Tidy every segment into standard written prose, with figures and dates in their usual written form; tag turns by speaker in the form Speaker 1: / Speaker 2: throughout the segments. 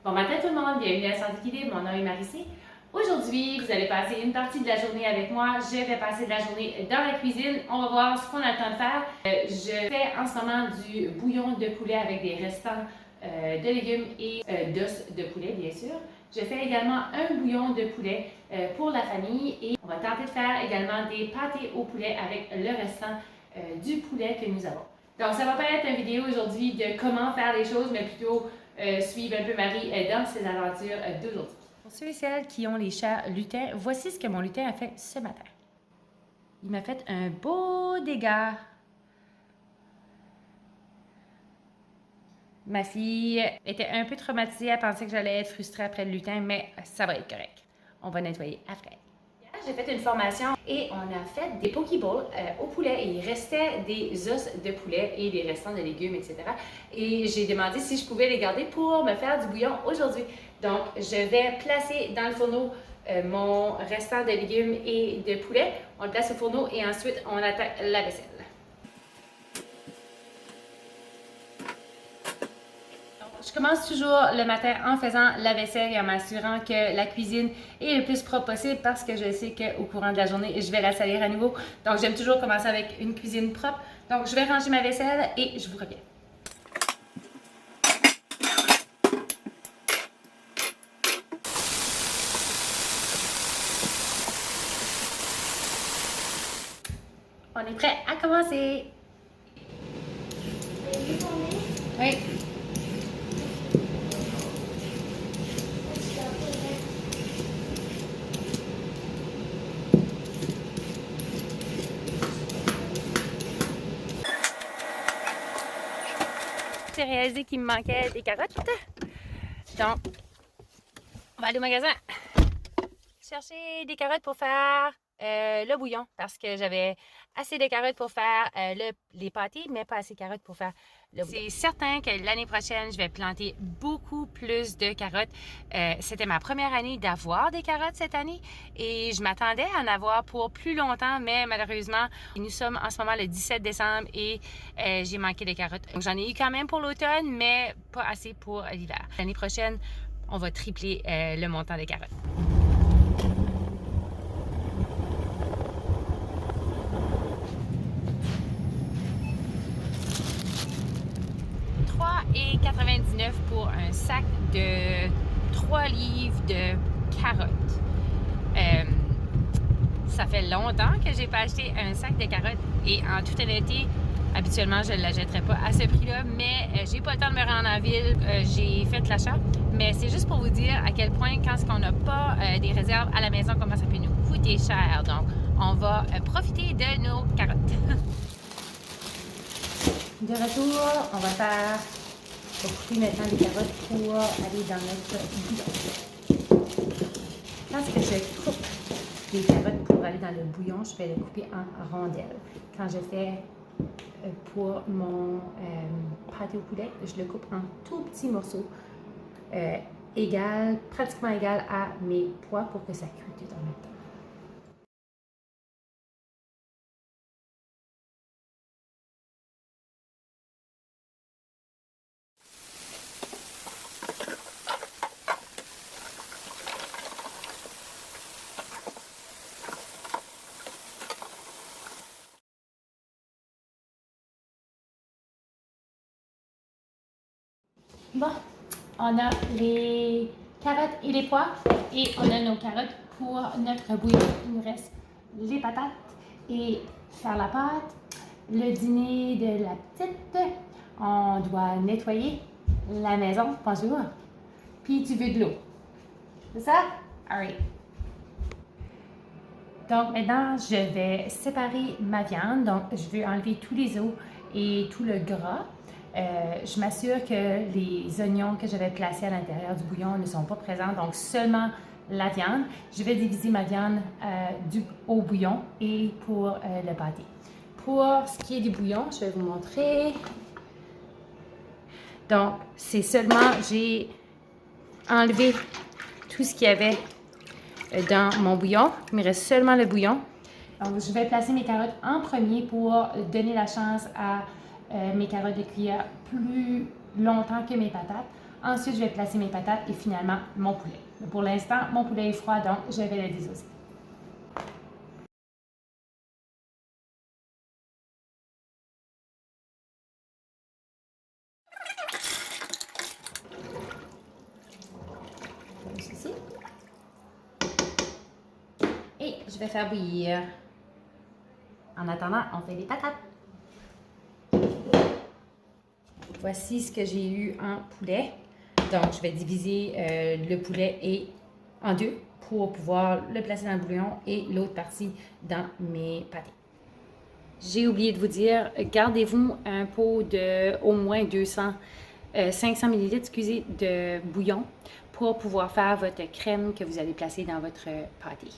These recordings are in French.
Speaker 1: Bon matin tout le monde, bienvenue à Santé Équilibre, mon nom est Marie-C. Aujourd'hui, vous allez passer une partie de la journée avec moi. Je vais passer de la journée dans la cuisine. On va voir ce qu'on a le temps de faire. Je fais en ce moment du bouillon de poulet avec des restants de légumes et d'os de poulet, bien sûr. Je fais également un bouillon de poulet pour la famille et on va tenter de faire également des pâtés au poulet avec le restant du poulet que nous avons. Donc, ça va pas être une vidéo aujourd'hui de comment faire les choses, mais plutôt suivre un peu Marie dans ses aventures d'aujourd'hui. Pour ceux et celles qui ont les chats lutins, voici ce que mon lutin a fait ce matin. Il m'a fait un beau dégât. Ma fille était un peu traumatisée, elle pensait que j'allais être frustrée après le lutin, mais ça va être correct. On va nettoyer après. J'ai fait une formation et on a fait des pokeballs au poulet et il restait des os de poulet et des restants de légumes, etc. Et j'ai demandé si je pouvais les garder pour me faire du bouillon aujourd'hui. Donc, je vais placer dans le fourneau mon restant de légumes et de poulet. On le place au fourneau et ensuite on attaque la vaisselle. Je commence toujours le matin en faisant la vaisselle et en m'assurant que la cuisine est le plus propre possible parce que je sais qu'au courant de la journée, je vais la salir à nouveau. Donc, j'aime toujours commencer avec une cuisine propre. Donc, je vais ranger ma vaisselle et je vous reviens. On est prêt à commencer. Oui. J'ai réalisé qu'il me manquait des carottes. Donc, on va aller au magasin chercher des carottes pour faire le bouillon parce que j'avais assez de carottes pour faire les pâtés, mais pas assez de carottes pour faire le bouillon. C'est certain que l'année prochaine, je vais planter beaucoup plus de carottes. C'était ma première année d'avoir des carottes cette année et je m'attendais à en avoir pour plus longtemps, mais malheureusement, nous sommes en ce moment le 17 décembre et j'ai manqué de carottes. Donc, j'en ai eu quand même pour l'automne, mais pas assez pour l'hiver. L'année prochaine, on va tripler le montant des carottes. 3,99 pour un sac de 3 livres de carottes. Ça fait longtemps que j'ai pas acheté un sac de carottes et en toute honnêteté, habituellement je ne l'achèterais pas à ce prix-là, mais j'ai pas le temps de me rendre en ville, j'ai fait l'achat. Mais c'est juste pour vous dire à quel point quand on n'a pas des réserves à la maison, comment ça peut nous coûter cher. Donc, on va profiter de nos carottes. De retour, on va faire couper maintenant les carottes pour aller dans notre bouillon. Lorsque je coupe les carottes pour aller dans le bouillon, je vais les couper en rondelles. Quand je fais pour mon pâté au poulet, je le coupe en tout petits morceaux, pratiquement égal à mes pois pour que ça cuite tout en même temps. Bon, on a les carottes et les pois et on a nos carottes pour notre bouillon. Il nous reste les patates et faire la pâte. Le dîner de la petite, on doit nettoyer la maison, bonjour. Puis tu veux de l'eau. C'est ça? Alright. Donc maintenant, je vais séparer ma viande. Donc, je vais enlever tous les os et tout le gras. Je m'assure que les oignons que j'avais placés à l'intérieur du bouillon ne sont pas présents, donc seulement la viande. Je vais diviser ma viande au bouillon et pour le pâté. Pour ce qui est du bouillon, je vais vous montrer. Donc, c'est seulement, j'ai enlevé tout ce qu'il y avait dans mon bouillon. Il me reste seulement le bouillon. Donc, je vais placer mes carottes en premier pour donner la chance à mes carottes de cuire plus longtemps que mes patates. Ensuite, je vais placer mes patates et finalement mon poulet. Mais pour l'instant, mon poulet est froid, donc je vais le désosser. Comme ceci. Et je vais faire bouillir. En attendant, on fait les patates. Voici ce que j'ai eu en poulet. Donc, je vais diviser le poulet en deux pour pouvoir le placer dans le bouillon et l'autre partie dans mes pâtés. J'ai oublié de vous dire, gardez-vous un pot de au moins 500 ml, excusez, de bouillon pour pouvoir faire votre crème que vous allez placer dans votre pâté.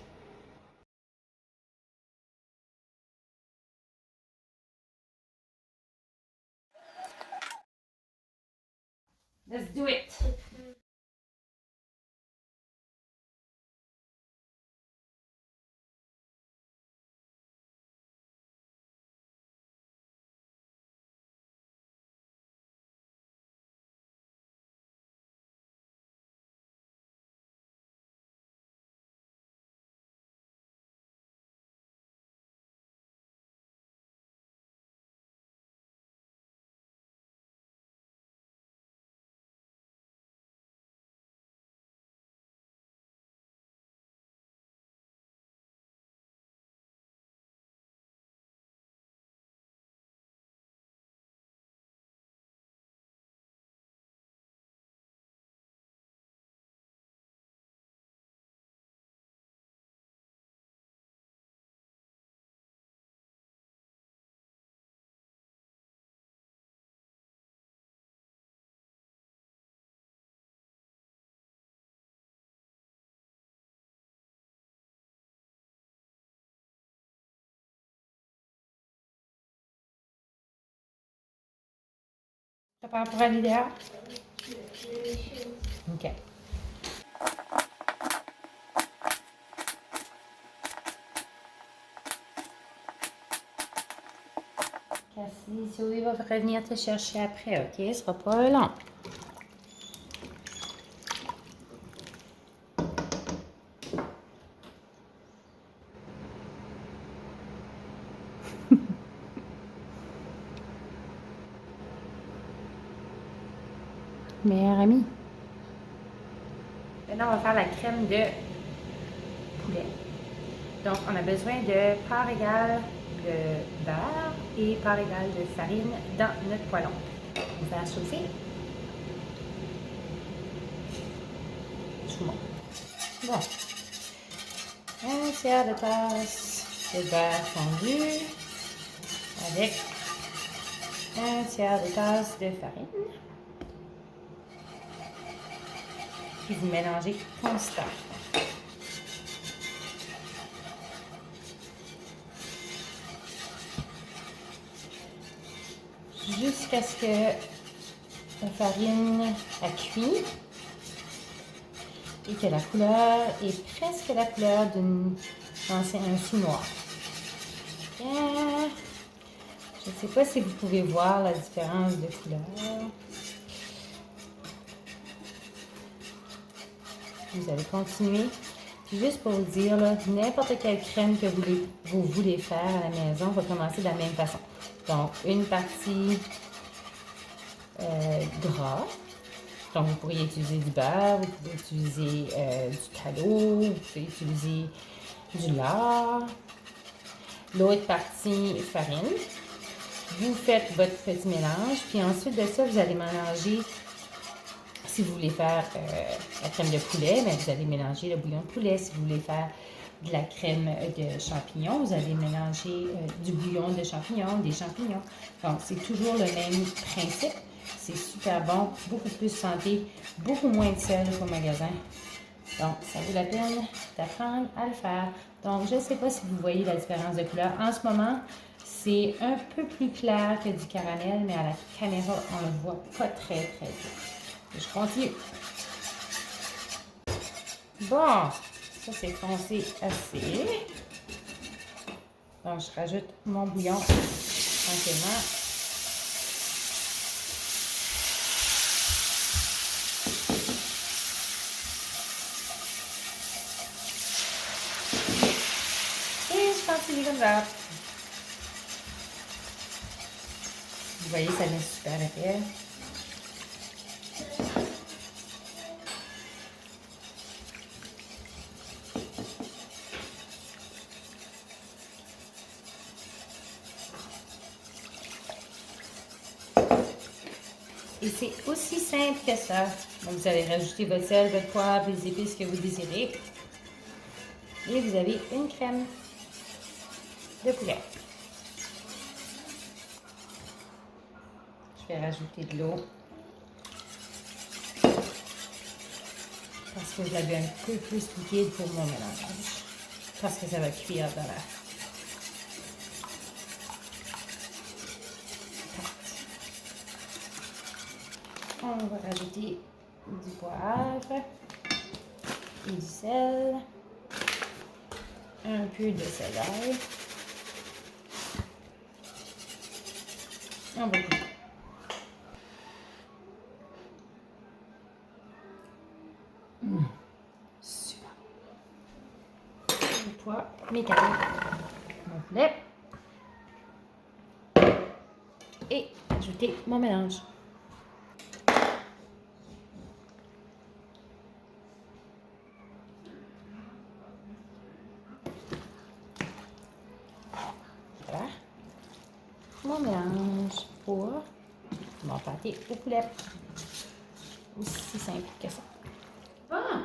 Speaker 1: Let's do it! Prépare pour aller dehors? OK. Cassie, Zoé va revenir te chercher après, OK? Ce sera pas long. Meilleure amie. Maintenant, on va faire la crème de poulet. Donc, on a besoin de part égale de beurre et part égale de farine dans notre poêlon. On va faire chauffer. Je vous montre. Bon. Un tiers de tasse de beurre fondu avec un tiers de tasse de farine. Puis vous mélangez constant. Jusqu'à ce que la farine a cuit et que la couleur est presque la couleur d'un sous noir. Je ne sais pas si vous pouvez voir la différence de couleur. Vous allez continuer. Puis juste pour vous dire, n'importe quelle crème que vous voulez faire à la maison va commencer de la même façon. Donc, une partie gras. Donc, vous pourriez utiliser du beurre, vous pouvez utiliser du calot, vous pouvez utiliser du lard. L'autre partie farine. Vous faites votre petit mélange. Puis ensuite de ça, vous allez mélanger. Si vous voulez faire la crème de poulet, bien, vous allez mélanger le bouillon de poulet. Si vous voulez faire de la crème de champignons, vous allez mélanger du bouillon de champignons, des champignons. Donc, c'est toujours le même principe. C'est super bon, beaucoup plus santé, beaucoup moins de sel qu'au magasin. Donc, ça vaut la peine d'apprendre à le faire. Donc, je ne sais pas si vous voyez la différence de couleur. En ce moment, c'est un peu plus clair que du caramel, mais à la caméra, on ne le voit pas très, très bien. Je continue. Bon, ça c'est foncé assez. Donc, je rajoute mon bouillon tranquillement. parti, comme ça. Vous voyez, ça devient super épais. Et c'est aussi simple que ça. Donc, vous allez rajouter votre sel, votre poivre, les épices que vous désirez. Et vous avez une crème de poulet. Je vais rajouter de l'eau. Parce que je l'avais un peu plus liquide pour mon mélange. Parce que ça va cuire dans la pâte. On va rajouter du poivre et du sel. Un peu de céleri. On va goûter. Super. Le poids, mes carottes, mon poulet. Et ajouter mon mélange. Voilà. Mon mélange pour mon pâté au poulet. Aussi simple que ça. Bon!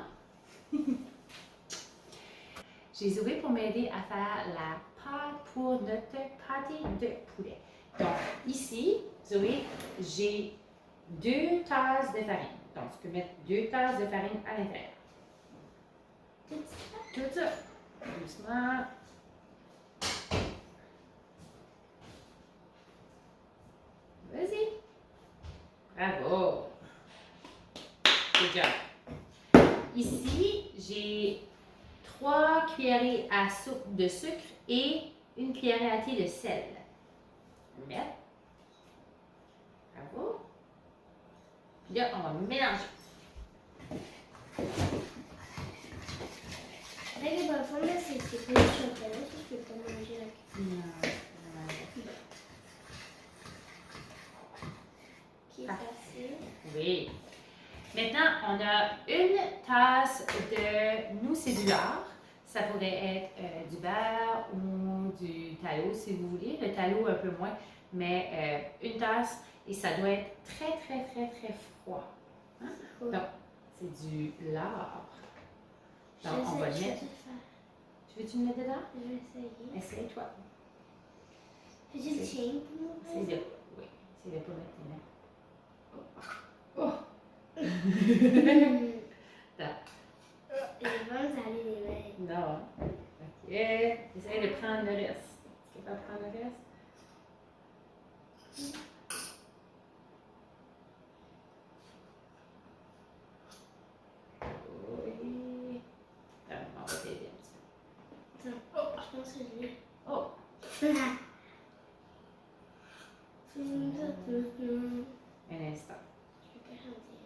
Speaker 1: J'ai Zoé pour m'aider à faire la pâte pour notre pâté de poulet. Donc, ici, Zoé, j'ai 2 tasses de farine. Donc, tu peux mettre 2 tasses de farine à l'intérieur. Tout ça. Doucement. Vas-y. Bravo. Good job. Ici, j'ai 3 cuillerées à soupe de sucre et 1 cuillerée à thé de sel. On va mettre. Bravo. Puis là, on va mélanger.
Speaker 2: Avec les bonbons, là, c'est pas du chocolat, je peux pas manger la
Speaker 1: Non.
Speaker 2: qui est facile.
Speaker 1: Oui. Maintenant, on a 1 tasse de mousse cédulaire. Ça pourrait être du beurre ou du tallow si vous voulez. Le tallow un peu moins, mais 1 tasse et ça doit être très, très, très, très froid. Hein? Donc, c'est du lard. Donc, on va le mettre. Tu veux-tu le mettre dedans?
Speaker 2: Je vais essayer.
Speaker 1: Essaye-toi.
Speaker 2: Peux-tu le tiens pour moi?
Speaker 1: C'est de... Oui, c'est de pas mettre tes mains. Oh!
Speaker 2: Les bonnes d'aller les mains.
Speaker 1: Non. OK. Essaye de prendre le reste. Tu peux pas prendre le reste? Oui. On va t'aider un petit peu.
Speaker 2: Attends. Oh, je pense que je l'ai.
Speaker 1: Oh! Un instant.
Speaker 2: Je peux pas rentrer.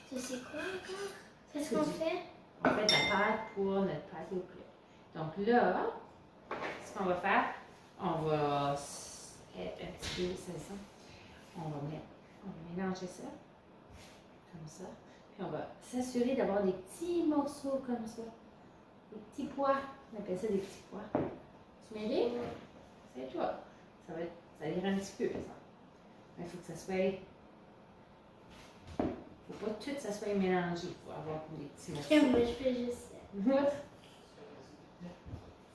Speaker 2: Ça, c'est quoi encore? C'est ce qu'on fait?
Speaker 1: On fait de la pâte pour notre pâté au poulet. Donc là, ce qu'on va faire, on va être un petit peu salissant. On va mélanger ça, comme ça. Puis on va s'assurer d'avoir des petits morceaux comme ça. Des petits pois. On appelle ça des petits pois. Tu m'aides? C'est toi. Ça va ira un petit peu, ça. Mais il faut que ça soit... Faut pas tout ça soit mélangé. Il faut avoir des petits morceaux.
Speaker 2: Tiens, moi, je fais juste ça.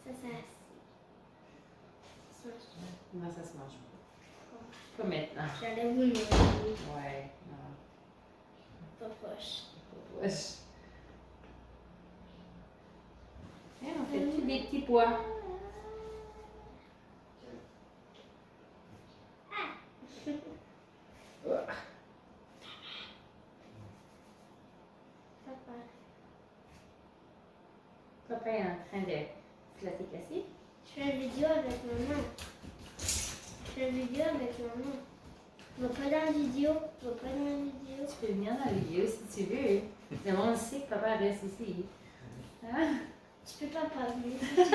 Speaker 2: Ça, ça.
Speaker 1: Non, ça se mange pas. Pas maintenant.
Speaker 2: J'allais vous manger.
Speaker 1: Ouais, non.
Speaker 2: Pas proche.
Speaker 1: Pas proche. Et on fait tous des petits pois. Papa est en train de flatter casser.
Speaker 2: Je fais une vidéo avec maman. Je fais une vidéo avec maman. Va pas dans la vidéo. Va pas dans la vidéo.
Speaker 1: Tu peux venir dans la vidéo si tu veux. Le monde sait que papa reste ici. Hein?
Speaker 2: Tu peux pas parler si tu veux.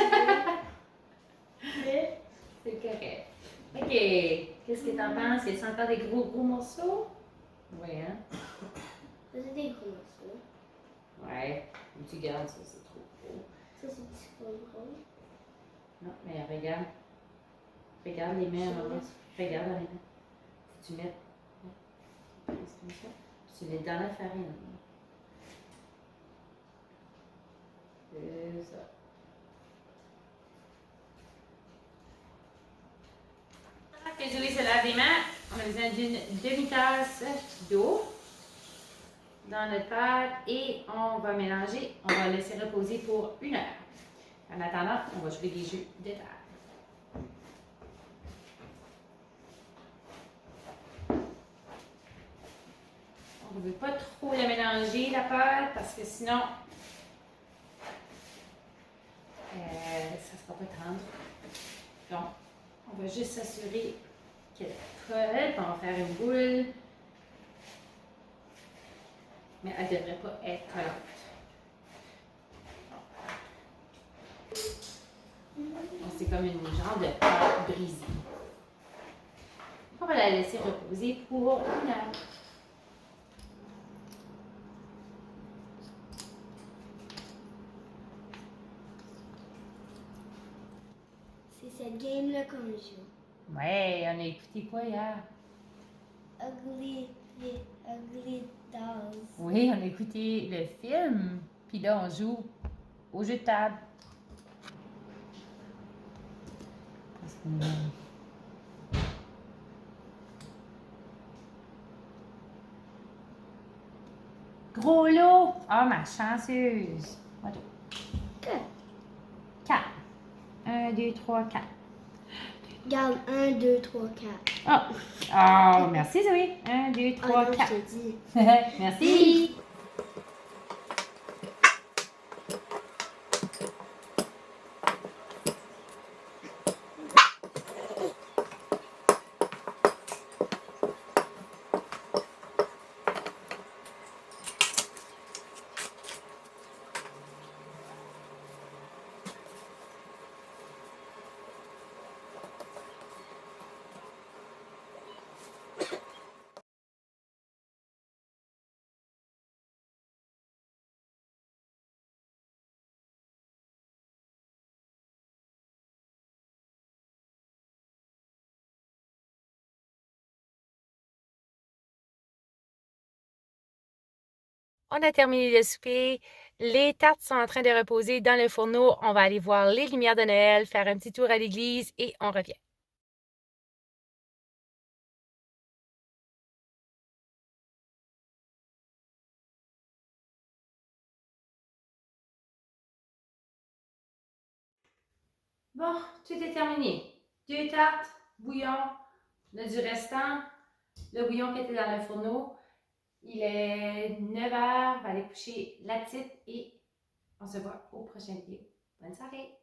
Speaker 2: Mais,
Speaker 1: C'est correct. OK. Qu'est-ce que t'en penses? Y a-t-il encore des gros morceaux? Oui, hein?
Speaker 2: ça, c'est des gros morceaux.
Speaker 1: Ouais. Mais tu gardes ça, c'est trop gros.
Speaker 2: Ça, c'est pas gros.
Speaker 1: Non, mais regarde. Regarde les mains, maman. Regarde dans les mains. Tu mets. Comme ça. Tu mets dans la farine. C'est ça. Que Zoé se lave les mains, on a besoin d'une demi-tasse d'eau dans notre pâte et on va mélanger. On va laisser reposer pour 1 heure. En attendant, on va jouer des jeux de table. On ne veut pas trop la mélanger, la pâte, parce que sinon, ça ne sera pas tendre. Donc, on va juste s'assurer qu'elle colle, puis on va faire une boule. Mais elle ne devrait pas être collante. C'est comme une genre de pâte brisée. On va la laisser reposer pour 1 heure.
Speaker 2: C'est cette game-là qu'on joue.
Speaker 1: Ouais, on a écouté quoi hier?
Speaker 2: Ugly Dolls.
Speaker 1: Oui, on a écouté le film. Puis là, on joue au jeu de table. Gros lot! Ah, ma chanceuse! Attends. 4. 1, 2, 3, 4.
Speaker 2: Regarde, 1, 2, 3, 4.
Speaker 1: Oh, merci Zoé. 1, 2, 3,
Speaker 2: Ah non,
Speaker 1: 4.
Speaker 2: je te dis.
Speaker 1: Merci. On a terminé le souper. Les tartes sont en train de reposer dans le fourneau. On va aller voir les lumières de Noël, faire un petit tour à l'église et on revient. Bon, tout est terminé. 2 tartes, bouillon, on a du restant, le bouillon qui était dans le fourneau. Il est 9 h, on va aller coucher la petite et on se voit au prochain vidéo. Bonne soirée!